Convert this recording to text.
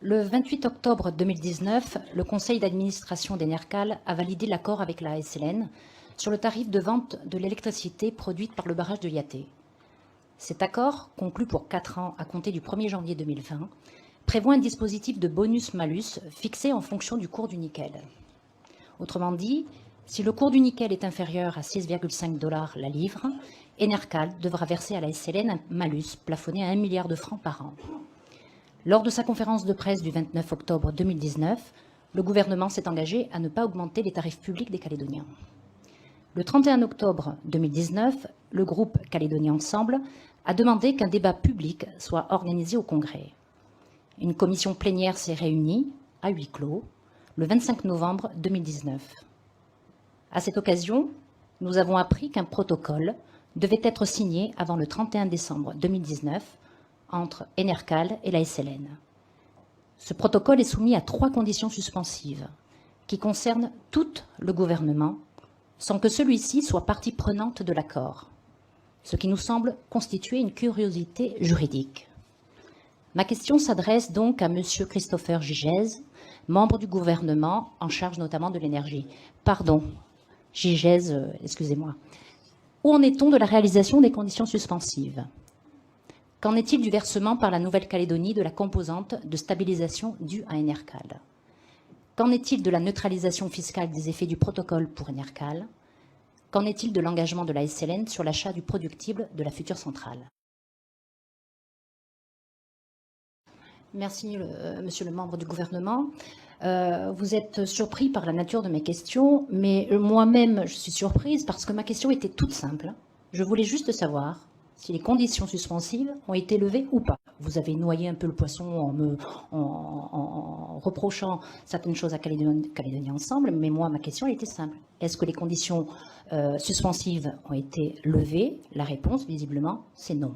Le 28 octobre 2019, le conseil d'administration d'Enercal a validé l'accord avec la SLN sur le tarif de vente de l'électricité produite par le barrage de Yaté. Cet accord, conclu pour 4 ans à compter du 1er janvier 2020, prévoit un dispositif de bonus-malus fixé en fonction du cours du nickel. Autrement dit, si le cours du nickel est inférieur à 6,5 $ la livre, Enercal devra verser à la SLN un malus plafonné à 1 milliard de francs par an. Lors de sa conférence de presse du 29 octobre 2019, le gouvernement s'est engagé à ne pas augmenter les tarifs publics des Calédoniens. Le 31 octobre 2019, le groupe Calédonie Ensemble a demandé qu'un débat public soit organisé au Congrès. Une commission plénière s'est réunie, à huis clos, le 25 novembre 2019. À cette occasion, nous avons appris qu'un protocole devait être signé avant le 31 décembre 2019 entre Enercal et la SLN. Ce protocole est soumis à 3 conditions suspensives qui concernent tout le gouvernement sans que celui-ci soit partie prenante de l'accord, ce qui nous semble constituer une curiosité juridique. Ma question s'adresse donc à M. Christopher Gigez, membre du gouvernement en charge notamment de l'énergie. Pardon, Gigez, excusez-moi. Où en est-on de la réalisation des conditions suspensives ? Qu'en est-il du versement par la Nouvelle-Calédonie de la composante de stabilisation due à Enercal ? Qu'en est-il de la neutralisation fiscale des effets du protocole pour Enercal ? Qu'en est-il de l'engagement de la SLN sur l'achat du productible de la future centrale ? Merci, monsieur le membre du gouvernement. Vous êtes surpris par la nature de mes questions, mais moi-même, je suis surprise parce que ma question était toute simple. Je voulais juste savoir si les conditions suspensives ont été levées ou pas. Vous avez noyé un peu le poisson en reprochant certaines choses à Calédonie Ensemble, mais moi, ma question elle était simple. Est-ce que les conditions suspensives ont été levées ? La réponse, visiblement, c'est non.